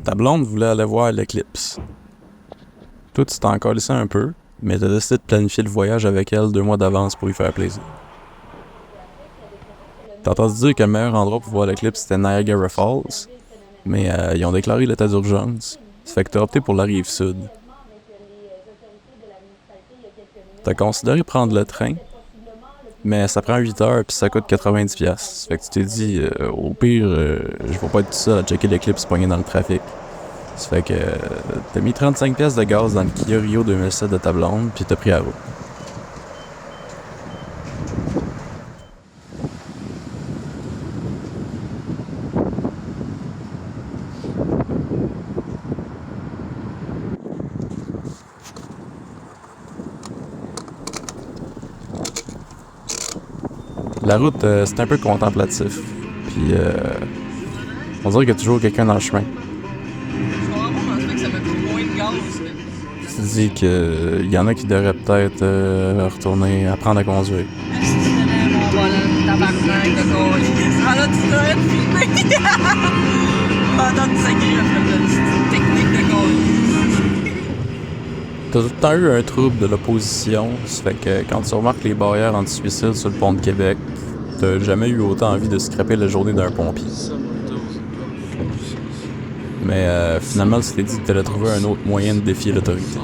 Ta blonde voulait aller voir l'éclipse. Toi, tu t'en calissais un peu, mais t'as décidé de planifier le voyage avec elle 2 mois d'avance pour lui faire plaisir. T'as entendu dire que le meilleur endroit pour voir l'éclipse c'était Niagara Falls, mais ils ont déclaré l'état d'urgence. Ça fait que t'as opté pour la rive sud. T'as considéré prendre le train, mais ça prend 8 heures puis ça coûte 90$. Ça fait que tu t'es dit, au pire, je vais pas être tout seul à checker l'éclipse pogné dans le trafic. Ça fait que t'as mis 35$ de gaz dans le Kia Rio 2007 de ta blonde puis t'as pris la route. La route, c'est un peu contemplatif. Puis, on dirait qu'il y a toujours quelqu'un dans le chemin. Je comprends pas comment ça fait que ça fait moins de gaz. Tu te dis qu'il y en a qui devraient peut-être retourner apprendre à conduire. Si tu donnais mon volant, tabarnak de conduire. Ah là, tu devrais te filmer. Pendant de sacrer la technique de conduire. T'as tout le temps eu un trouble de l'opposition. Ça fait que quand tu remarques les barrières anti-suicide sur le pont de Québec, t'as jamais eu autant envie de scraper la journée d'un pompier. Mais finalement, tu t'es dit que t'allais trouver un autre moyen de défier l'autorité.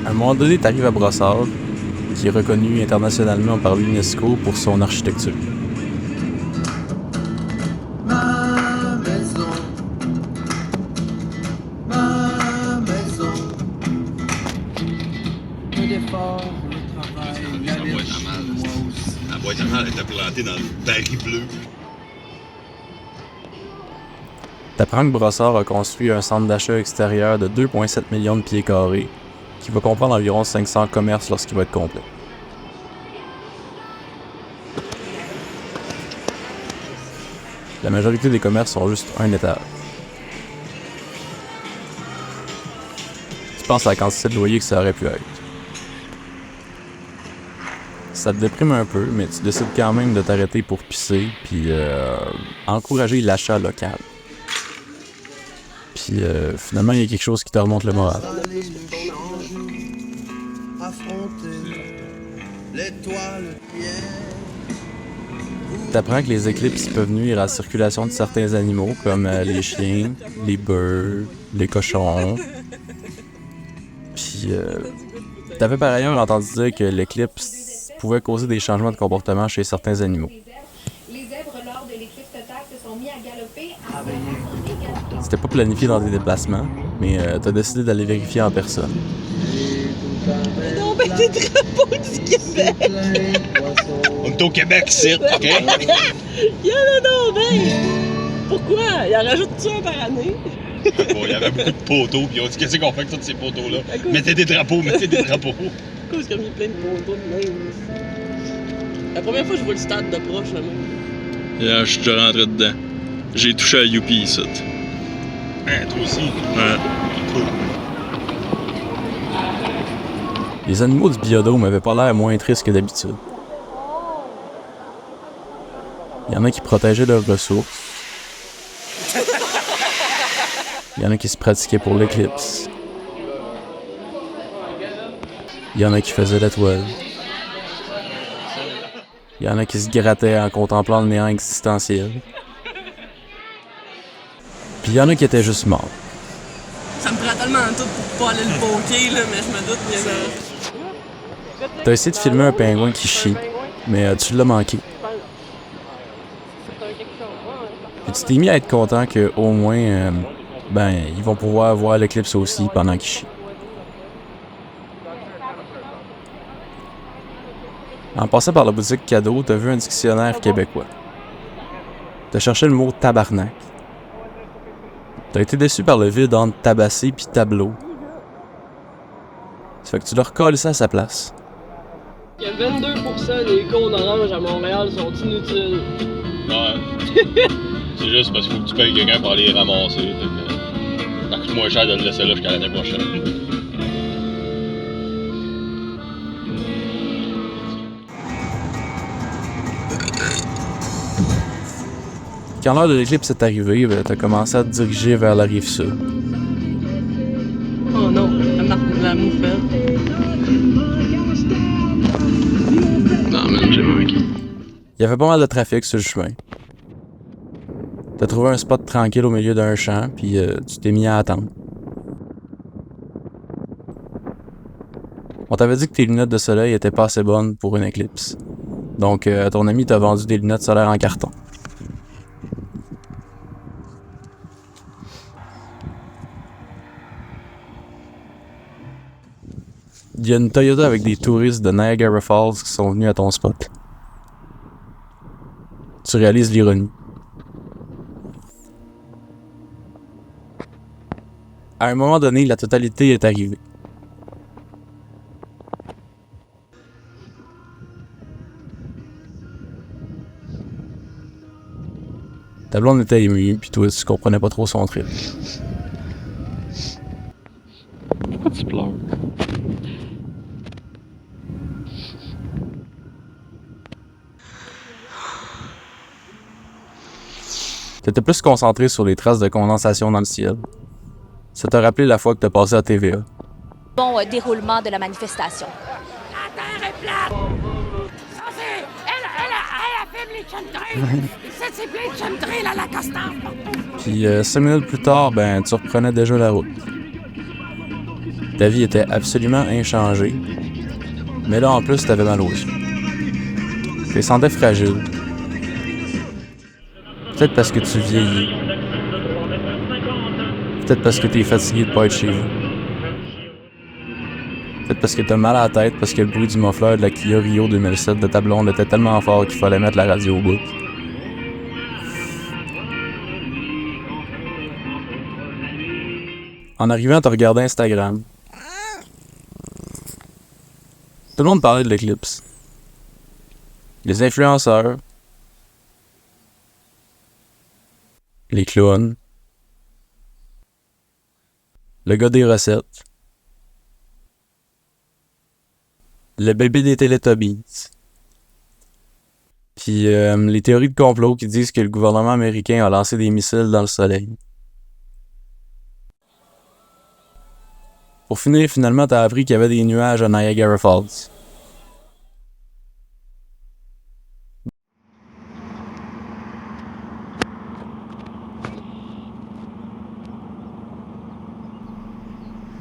À un moment donné, t'arrives à Brossard, qui est reconnu internationalement par l'UNESCO pour son architecture. La boîte à mal était plantée dans le baril bleu. T'apprends que Brossard a construit un centre d'achat extérieur de 2,7 millions de pieds carrés, qui va comprendre environ 500 commerces lorsqu'il va être complet. La majorité des commerces sont juste un étage. Tu penses à la quantité de loyer que ça aurait pu être. Ça te déprime un peu, mais tu décides quand même de t'arrêter pour pisser puis encourager l'achat local. Puis finalement, il y a quelque chose qui te remonte le moral. T'apprends que les éclipses peuvent nuire à la circulation de certains animaux, comme les chiens, les bœufs, les cochons. Puis t'avais par ailleurs entendu dire que l'éclipse pouvait causer des changements de comportement chez certains animaux. Les zèbres, lors de l'éclipse totale, se sont mis à galoper C'était pas planifié dans tes déplacements, mais t'as décidé d'aller vérifier en personne. Non, ben des drapeaux du Québec! On est au Québec, ici, OK? Il y en a donc ben! Pourquoi? Il en rajoute un par année? Bon, il y avait beaucoup de poteaux, puis on dit qu'est-ce qu'on fait avec tous ces poteaux-là? Mettez des drapeaux, mettez des drapeaux. Pourquoi est-ce qu'il y a mis plein de poteaux de même? La première fois que je vois le stade de proche, là, moi. Là, je suis déjà rentré dedans. J'ai touché à Youpi ici. Hein, toi aussi? Ouais. Cool. Les animaux du biodôme avaient pas l'air moins tristes que d'habitude. Il y en a qui protégeaient leurs ressources. Il y en a qui se pratiquaient pour l'éclipse. Il y en a qui faisaient la toile. Il y en a qui se grattaient en contemplant le néant existentiel. Puis il y en a qui étaient juste morts. Ça me prend tellement tout pour pas aller le poker, là, mais je me doute qu'il y en a. T'as essayé de filmer un pingouin qui chie, mais tu l'as manqué. Puis tu t'es mis à être content qu'au moins, ils vont pouvoir voir l'éclipse aussi pendant qu'ils chient. En passant par la boutique cadeau, t'as vu un dictionnaire québécois. T'as cherché le mot tabarnak. T'as été déçu par le vide entre tabassé puis tableau. Ça fait que tu l'as recalissé à sa place. Il y a 22% des cônes oranges à Montréal sont inutiles. Ouais. C'est juste parce qu'il faut que tu payes quelqu'un pour aller les ramasser. Ça coûte moins cher de le laisser là jusqu'à l'année prochaine. Quand l'heure de l'éclipse est arrivée, ben, t'as commencé à te diriger vers la rive sud. Oh non, la moufette. Non, man, j'ai manqué. Il y avait pas mal de trafic sur le chemin. T'as trouvé un spot tranquille au milieu d'un champ, puis tu t'es mis à attendre. On t'avait dit que tes lunettes de soleil étaient pas assez bonnes pour une éclipse. Donc, ton ami t'a vendu des lunettes solaires en carton. Il y a une Toyota avec des touristes de Niagara Falls qui sont venus à ton spot. Tu réalises l'ironie. À un moment donné, la totalité est arrivée. Ta blonde était émue, puis toi, tu comprenais pas trop son trip. Pourquoi tu pleures? T'étais plus concentré sur les traces de condensation dans le ciel. Ça t'a rappelé la fois que t'as passé à TVA. Bon déroulement de la manifestation. La terre est plate! Ça, c'est... Elle filme les chemtrails! Ça, c'est plein de chemtrails à la castor partout! Puis 5 minutes plus tard, ben tu reprenais déjà la route. Ta vie était absolument inchangée. Mais là, en plus, t'avais mal aux yeux. Tu te sentais fragile. Peut-être parce que tu vieillis. Peut-être parce que t'es fatigué de pas être chez vous. Peut-être parce que t'as mal à la tête parce que le bruit du muffler de la Kia Rio 2007 de ta blonde était tellement fort qu'il fallait mettre la radio au bout. En arrivant, t'as regardé Instagram. Tout le monde parlait de l'éclipse. Les influenceurs. Les clowns. Le gars des recettes. Le bébé des Teletubbies. Puis les théories de complot qui disent que le gouvernement américain a lancé des missiles dans le soleil. Pour finir, finalement, t'as appris qu'il y avait des nuages à Niagara Falls.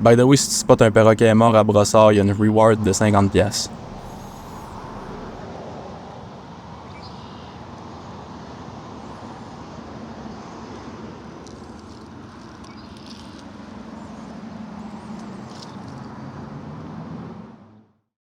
By the way, si tu spots un perroquet mort à Brossard, il y a une reward de 50$.